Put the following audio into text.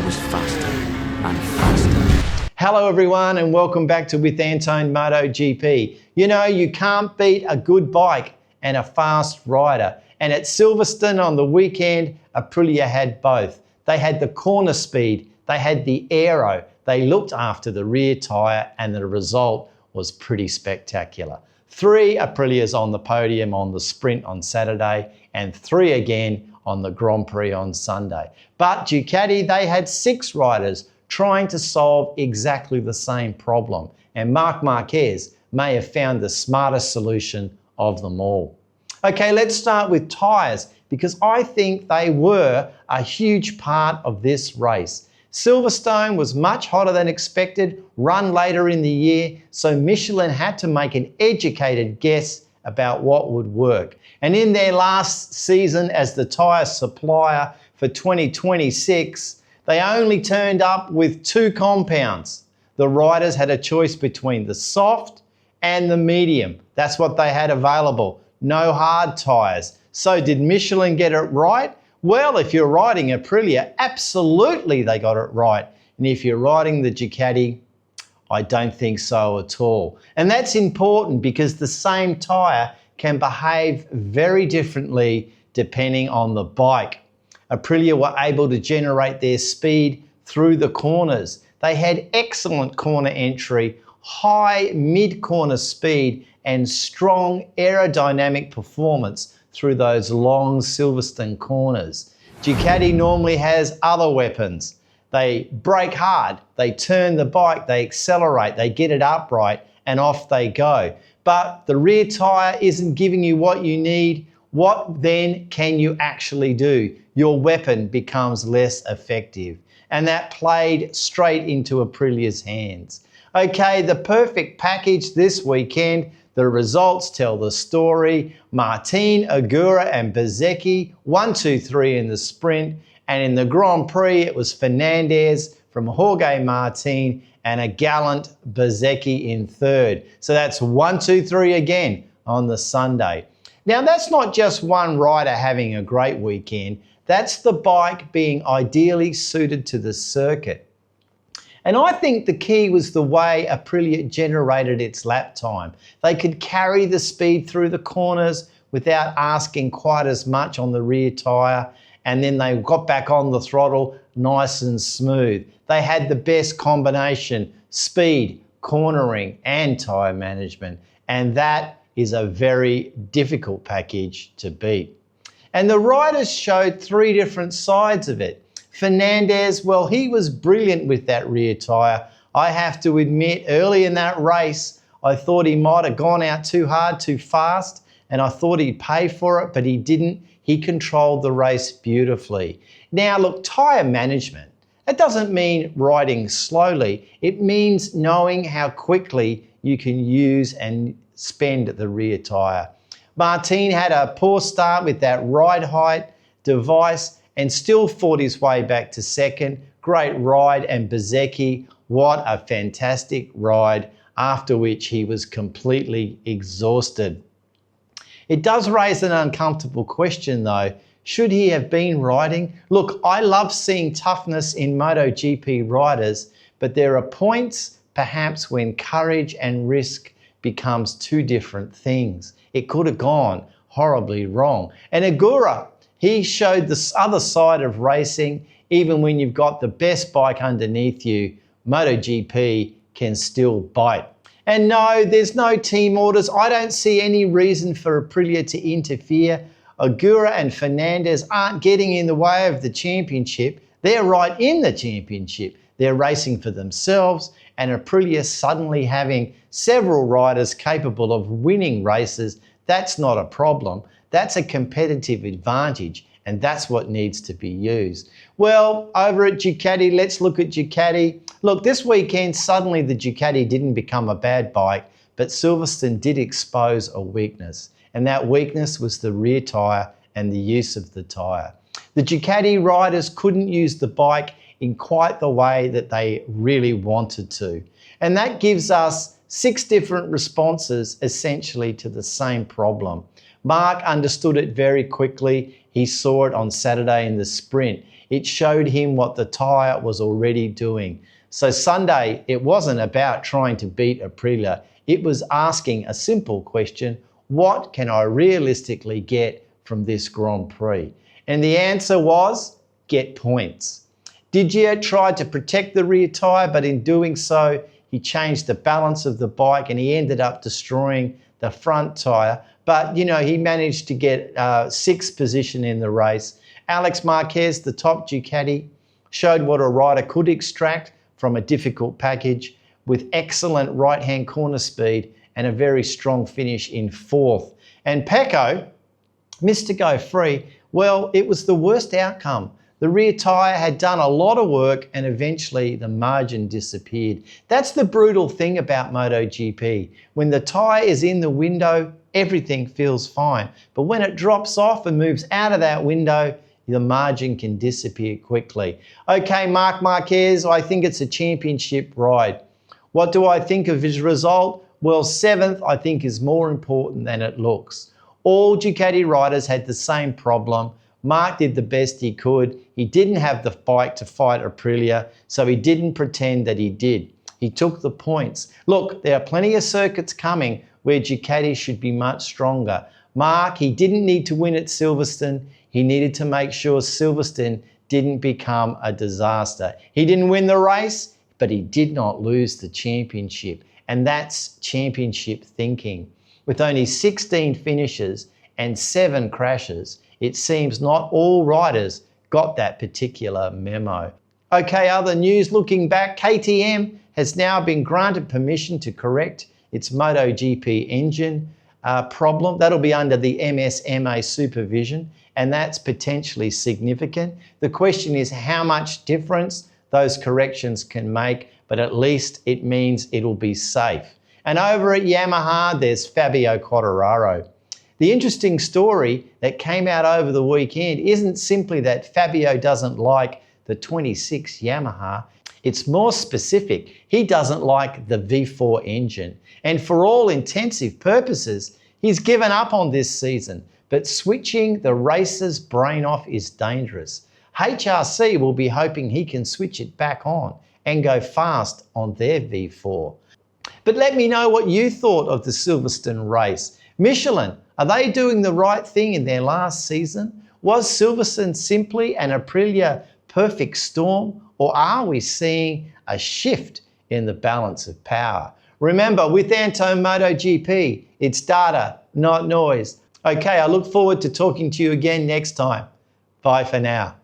was faster and faster. Hello everyone and welcome back to With Antone MotoGP. You know, you can't beat a good bike and a fast rider. And at Silverstone on the weekend, Aprilia had both. They had the corner speed, they had the aero, they looked after the rear tyre, and the result was pretty spectacular. 3 Aprilias on the podium on the sprint on Saturday and 3 again on the Grand Prix on Sunday. But Ducati, they had 6 riders trying to solve exactly the same problem. And Marc Marquez may have found the smartest solution of them all. Okay, let's start with tyres because I think they were a huge part of this race. Silverstone was much hotter than expected, run later in the year, so Michelin had to make an educated guess about what would work. And in their last season as the tyre supplier for 2026, they only turned up with 2 compounds. The riders had a choice between the soft and the medium. That's what they had available. No hard tyres. So did Michelin get it right? Well, if you're riding Aprilia, absolutely they got it right. And if you're riding the Ducati, I don't think so at all. And that's important because the same tyre can behave very differently depending on the bike. Aprilia were able to generate their speed through the corners. They had excellent corner entry, high mid-corner speed, and strong aerodynamic performance through those long Silverstone corners. Ducati normally has other weapons. They brake hard, they turn the bike, they accelerate, they get it upright, and off they go. But the rear tyre isn't giving you what you need. What then can you actually do? Your weapon becomes less effective. And that played straight into Aprilia's hands. Okay, the perfect package this weekend. The results tell the story. Martin, Agura and Bezzecchi, 1, 2, 3 in the sprint. And in the Grand Prix, it was Fernandez from Jorge Martin and a gallant Bezzecchi in 3rd. So that's 1, 2, 3 again on the Sunday. Now, that's not just one rider having a great weekend. That's the bike being ideally suited to the circuit. And I think the key was the way Aprilia generated its lap time. They could carry the speed through the corners without asking quite as much on the rear tyre, and then they got back on the throttle nice and smooth. They had the best combination, speed, cornering and tyre management, and that is a very difficult package to beat. And the riders showed 3 different sides of it. Fernandez, well, he was brilliant with that rear tyre. I have to admit, early in that race, I thought he might have gone out too hard, too fast, and I thought he'd pay for it, but he didn't. He controlled the race beautifully. Now, look, tyre management, that doesn't mean riding slowly. It means knowing how quickly you can use and spend the rear tyre. Martin had a poor start with that ride height device and still fought his way back to 2nd. Great ride, and Bezzecchi, what a fantastic ride, after which he was completely exhausted. It does raise an uncomfortable question though. Should he have been riding? Look, I love seeing toughness in MotoGP riders, but there are points perhaps when courage and risk becomes 2 different things. It could have gone horribly wrong. And Agura, he showed the other side of racing. Even when you've got the best bike underneath you, MotoGP can still bite. And no, there's no team orders. I don't see any reason for Aprilia to interfere. Agura and Fernandez aren't getting in the way of the championship. They're right in the championship. They're racing for themselves, and Aprilia suddenly having several riders capable of winning races, that's not a problem. That's a competitive advantage, and that's what needs to be used. Well, over at Ducati, let's look at Ducati. Look, this weekend, suddenly the Ducati didn't become a bad bike, but Silverstone did expose a weakness, and that weakness was the rear tyre and the use of the tyre. The Ducati riders couldn't use the bike in quite the way that they really wanted to, and that gives us 6 different responses essentially to the same problem. Marc understood it very quickly. He saw it on Saturday in the sprint. It showed him what the tyre was already doing. So Sunday, it wasn't about trying to beat Aprilia. It was asking a simple question: what can I realistically get from this Grand Prix? And the answer was, get points. Didier tried to protect the rear tyre, but in doing so, he changed the balance of the bike and he ended up destroying the front tyre. But, you know, he managed to get sixth position in the race. Marc Marquez, the top Ducati, showed what a rider could extract from a difficult package with excellent right-hand corner speed and a very strong finish in fourth. And Pecco missed to go free. Well, it was the worst outcome. The rear tyre had done a lot of work and eventually the margin disappeared. That's the brutal thing about MotoGP. When the tyre is in the window, everything feels fine. But when it drops off and moves out of that window, the margin can disappear quickly. Okay, Marc Marquez, I think it's a championship ride. What do I think of his result? Well, seventh, I think, is more important than it looks. All Ducati riders had the same problem. Marc did the best he could. He didn't have the bike to fight Aprilia, so he didn't pretend that he did. He took the points. Look, there are plenty of circuits coming where Ducati should be much stronger. Marc, he didn't need to win at Silverstone. He needed to make sure Silverstone didn't become a disaster. He didn't win the race, but he did not lose the championship. And that's championship thinking. With only 16 finishes and 7 crashes, it seems not all riders got that particular memo. Okay, other news looking back, KTM has now been granted permission to correct its MotoGP engine problem. That'll be under the MSMA supervision, and that's potentially significant. The question is how much difference those corrections can make, but at least it means it'll be safe. And over at Yamaha, there's Fabio Quartararo. The interesting story that came out over the weekend isn't simply that Fabio doesn't like the 26 Yamaha. It's more specific. He doesn't like the V4 engine. And for all intensive purposes, he's given up on this season. But switching the racer's brain off is dangerous. HRC will be hoping he can switch it back on and go fast on their V4. But let me know what you thought of the Silverstone race. Michelin, are they doing the right thing in their last season? Was Silverstone simply an Aprilia perfect storm, or are we seeing a shift in the balance of power? Remember, with Antone MotoGP, it's data, not noise. Okay, I look forward to talking to you again next time. Bye for now.